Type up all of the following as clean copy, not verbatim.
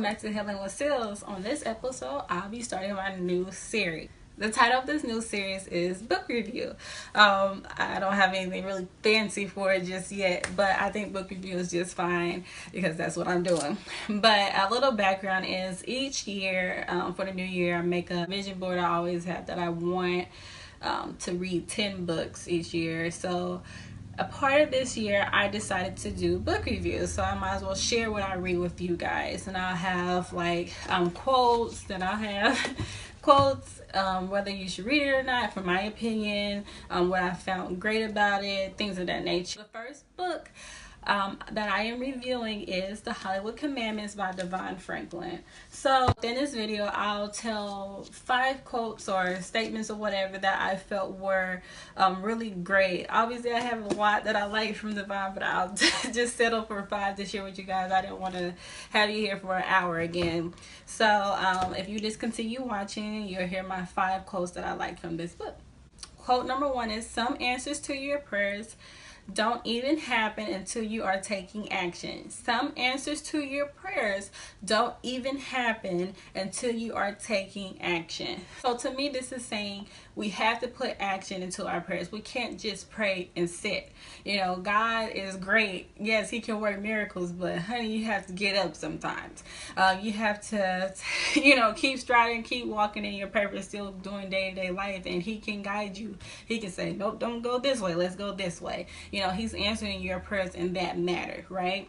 back to Healing with Sales. On this episode, I'll be starting my new series. The title of this new series is Book Review. I don't have anything really fancy for it just yet, but I think book review is just fine because that's what I'm doing. But a little background is each year, for the new year, I make a vision board I always have that I want to read 10 books each year. So a part of this year, I decided to do book reviews, so I might as well share what I read with you guys. And I'll have like quotes that I'll have quotes, whether you should read it or not, for my opinion, what I found great about it, things of that nature. The first book that I am reviewing is The Hollywood Commandments by DeVon. So in this video, I'll tell 5 quotes or statements or whatever that I felt were really great. Obviously, I have a lot that I like from DeVon, but I'll just settle for 5 to share with you guys. I didn't want to have you here for an hour again. So if you just continue watching, you'll hear my 5 quotes that I like from this book. Quote number 1 is, "Some answers to your prayers don't even happen until you are taking action." Some answers to your prayers don't even happen until you are taking action. So to me, this is saying we have to put action into our prayers. We can't just pray and sit. You know, God is great. Yes, he can work miracles, but honey, you have to get up sometimes. You have to, keep striding, keep walking in your purpose, still doing day-to-day life, and he can guide you. He can say, nope, don't go this way. Let's go this way. He's answering your prayers in that matter, right?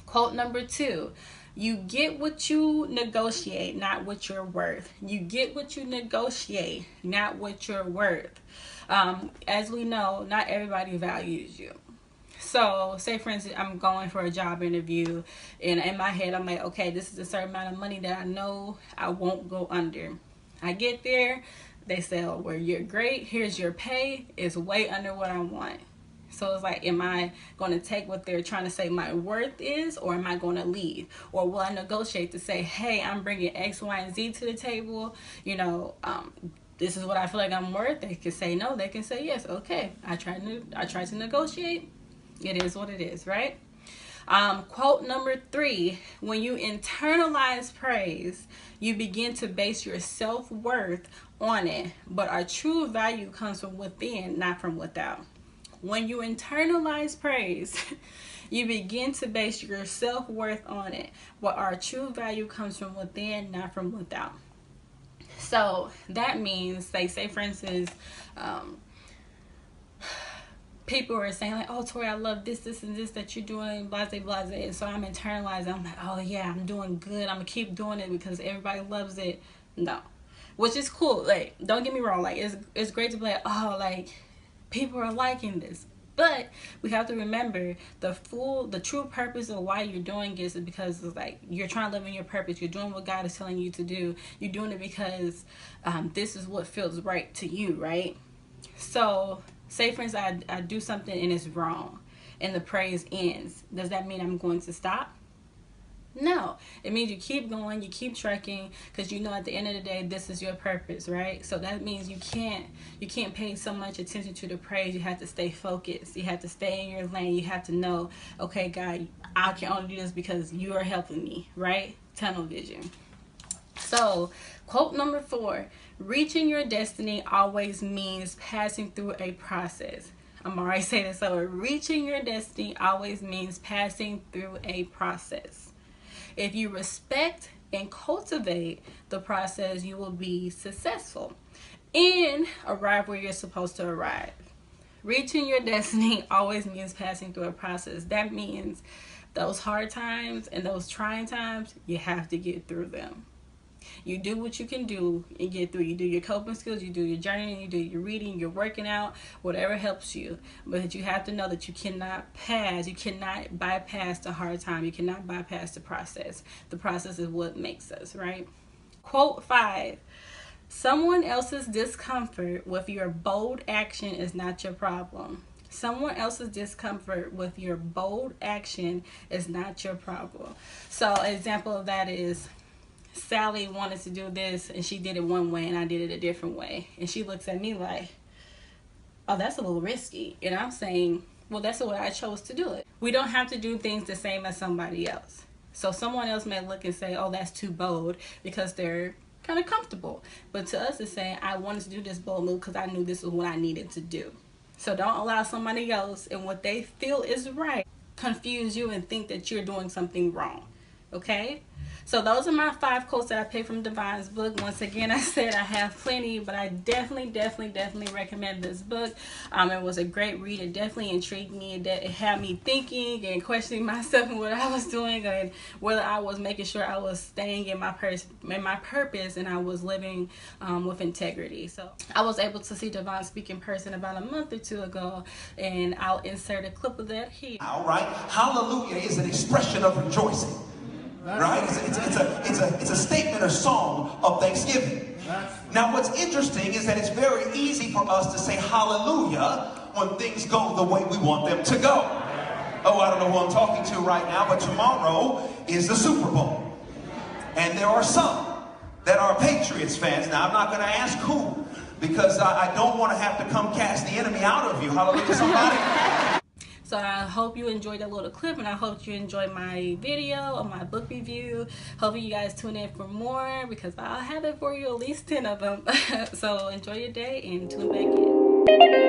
Quote number 2, "You get what you negotiate, not what you're worth." You get what you negotiate, not what you're worth. As we know, not everybody values you. So, say for instance, I'm going for a job interview, and in my head, I'm like, okay, this is a certain amount of money that I know I won't go under. I get there, they say, oh, well, you're great, here's your pay, it's way under what I want. So it's like, am I going to take what they're trying to say my worth is, or am I going to leave? Or will I negotiate to say, hey, I'm bringing X, Y, and Z to the table. This is what I feel like I'm worth. They can say no. They can say yes. Okay, I try to negotiate. It is what it is, right? Quote number 3, "When you internalize praise, you begin to base your self-worth on it, but our true value comes from within, not from without." When you internalize praise, you begin to base your self-worth on it, but our true value comes from within, not from without. So that means, say for instance, people are saying like, oh, Tori, I love this and this that you're doing, blase, blase. And so I'm internalizing. I'm like, oh yeah, I'm doing good. I'm gonna keep doing it because everybody loves it. No, which is cool. Like, don't get me wrong. Like, it's great to be like, oh, like, people are liking this. But we have to remember the true purpose of why you're doing this is because it's like you're trying to live in your purpose. You're doing what God is telling you to do. You're doing it because this is what feels right to you, right? So say for instance, I do something and it's wrong and the praise ends. Does that mean I'm going to stop? No, it means you keep going, you keep trekking, because at the end of the day, this is your purpose, right? So that means you can't pay so much attention to the praise. You have to stay focused. You have to stay in your lane. You have to know, okay, God, I can only do this because you are helping me, right? Tunnel vision. So, quote number 4, "Reaching your destiny always means passing through a process." I'm already saying this over. Reaching your destiny always means passing through a process. If you respect and cultivate the process, you will be successful and arrive where you're supposed to arrive. Reaching your destiny always means passing through a process. That means those hard times and those trying times, you have to get through them. You do what you can do and get through. You do your coping skills, you do your journaling, you do your reading, you're working out, whatever helps you. But you have to know that you cannot bypass the hard time. You cannot bypass the process. The process is what makes us, right? Quote 5, "Someone else's discomfort with your bold action is not your problem." Someone else's discomfort with your bold action is not your problem. So an example of that is, Sally wanted to do this and she did it one way and I did it a different way. And she looks at me like, oh, that's a little risky. And I'm saying, well, that's the way I chose to do it. We don't have to do things the same as somebody else. So someone else may look and say, oh, that's too bold, because they're kind of comfortable. But to us, it's saying, I wanted to do this bold move because I knew this was what I needed to do. So don't allow somebody else and what they feel is right confuse you and think that you're doing something wrong. Okay? So those are my 5 quotes that I picked from DeVon's book. Once again, I said I have plenty, but I definitely recommend this book. It was a great read. It definitely intrigued me. It had me thinking and questioning myself and what I was doing, and whether I was making sure I was staying in my purpose, and I was living with integrity. So I was able to see DeVon speak in person about a month or 2 ago, and I'll insert a clip of that here. All right, hallelujah is an expression of rejoicing. Right? It's a statement or song of thanksgiving. Now what's interesting is that it's very easy for us to say hallelujah when things go the way we want them to go. Oh, I don't know who I'm talking to right now, but tomorrow is the Super Bowl. And there are some that are Patriots fans. Now I'm not going to ask who, because I don't want to have to come cast the enemy out of you. Hallelujah, somebody. So I hope you enjoyed that little clip, and I hope you enjoyed my video or my book review. Hopefully you guys tune in for more, because I'll have it for you, at least 10 of them. So enjoy your day and tune back in.